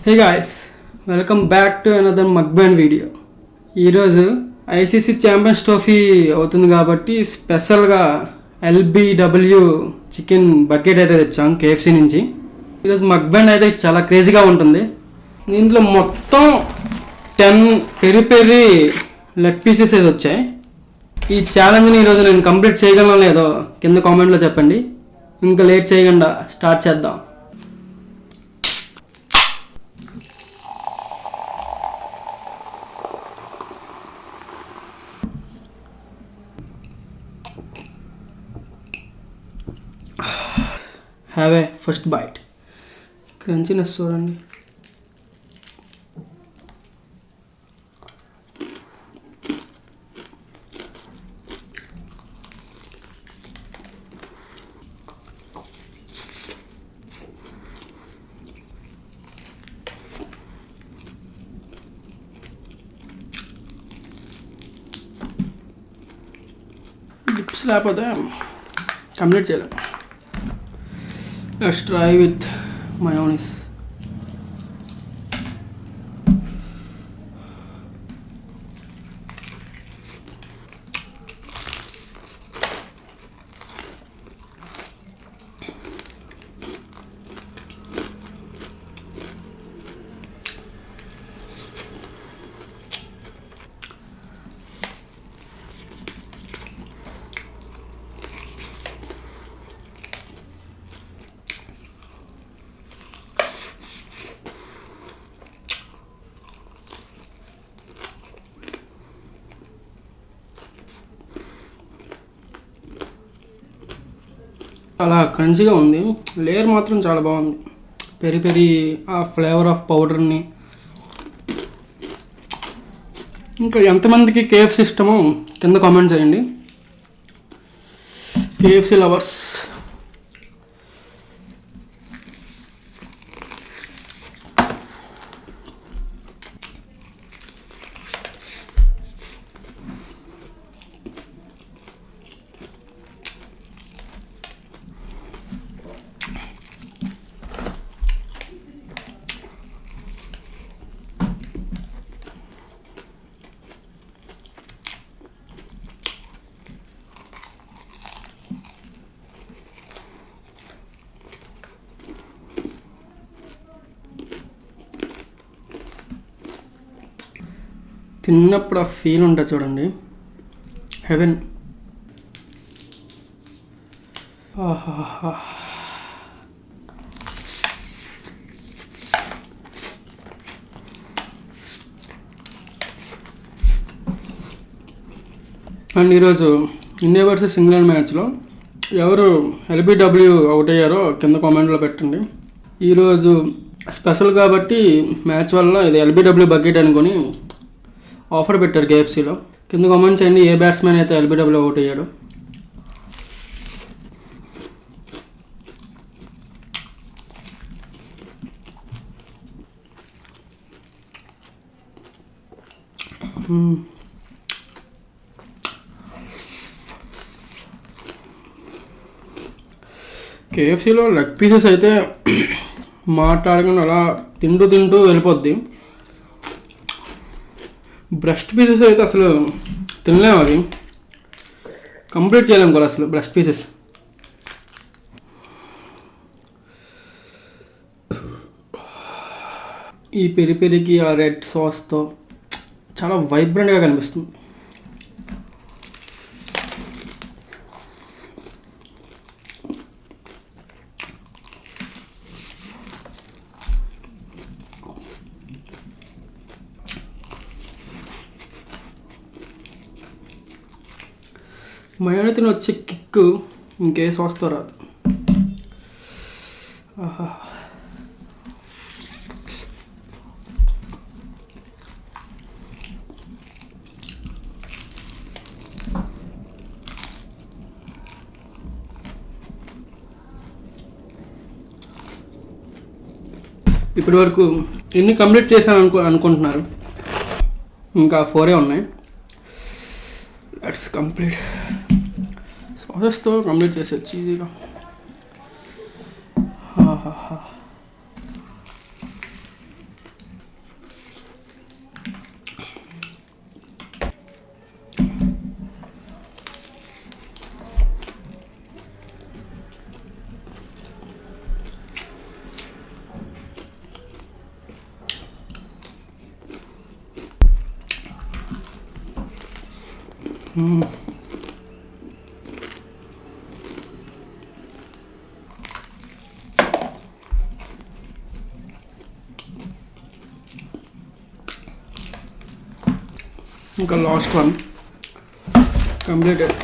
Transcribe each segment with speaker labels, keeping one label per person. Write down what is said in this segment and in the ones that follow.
Speaker 1: Hey guys, welcome back to another mukbang video. ఈరోజు ICC champions trophy అవుతుంది కాబట్టి స్పెషల్గా ఎల్బిడబ్ల్యూ చికెన్ బకెట్ అయితే తెచ్చాం కేఎఫ్సీ నుంచి. ఈరోజు మక్బ్యాన్ అయితే చాలా క్రేజీగా ఉంటుంది. దీంట్లో మొత్తం 10 పెరి పెరి లెగ్ పీసెస్ అయితే వచ్చాయి. ఈ ఛాలెంజ్ని ఈరోజు నేను కంప్లీట్ చేయగలను లేదో కింద కామెంట్లో చెప్పండి. ఇంకా లేట్ చేయకుండా స్టార్ట్ చేద్దాం. Have a first bite. Crunchiness చూడండి. లిప్స్ లేకపోతే కంప్లీట్ చేయలేం. Let's try with mayonnaise. చాలా క్రంచిగా ఉంది. లేయర్ మాత్రం చాలా బాగుంది. పెరి పెరి ఆ ఫ్లేవర్ ఆఫ్ పౌడర్ని. ఇంకా ఎంతమందికి కేఎఫ్సీ ఇష్టమో కింద కామెంట్ చేయండి. KFC lovers. తిన్నప్పుడు ఆ ఫీల్ ఉంటుంది చూడండి, హెవెన్. ఆహా, అండ్ ఈరోజు ఇండియా వర్సెస్ ఇంగ్లాండ్ మ్యాచ్లో ఎవరు ఎల్బిడబ్ల్యూ అవుట్ అయ్యారో కింద కామెంట్లో పెట్టండి. ఈరోజు స్పెషల్ కాబట్టి మ్యాచ్ వల్ల ఇది ఎల్బిడబ్ల్యూ బకెట్ అనుకొని ఆఫర్ పెట్టారు కేఎఫ్సీలో. కింద కామెంట్ చేయండి ఏ బ్యాట్స్మెన్ అయితే ఎల్బిడబ్ల్యూ అవుట్ అయ్యాడు. కేఎఫ్సీలో లెగ్ పీసెస్ అయితే మాట్లాడకుండా అలా తింటూ వెళ్ళిపోద్ది. బ్రెస్ట్ పీసెస్ అయితే అసలు తినలేము, అవి కంప్లీట్ చేయలేము కూడా అసలు బ్రెస్ట్ పీసెస్. ఈ పెరి పెరికి ఆ రెడ్ సాస్తో చాలా వైబ్రెంట్గా కనిపిస్తుంది. మయోనీస్‌తో వచ్చే కిక్ ఇంకే సాస్‌తో రాదు. ఆహా, ఇప్పటి వరకు ఎన్ని కంప్లీట్ చేశాను అనుకుంటున్నారు? ఇంకా 4 ఉన్నాయి. Let's complete. సాసెస్తో కంప్లీట్ చేసేయచ్చు ఈజీగా. ఇంకా last one completed.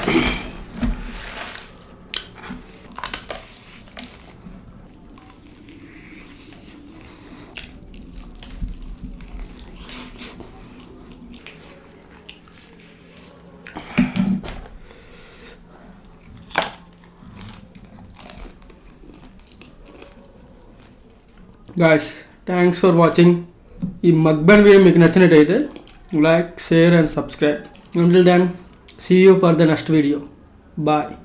Speaker 1: Guys, thanks for watching. ఈ మక్బ్యాన్ వీడియో మీకు నచ్చినట్టయితే like, share and subscribe. Until then, see you for the next video. Bye.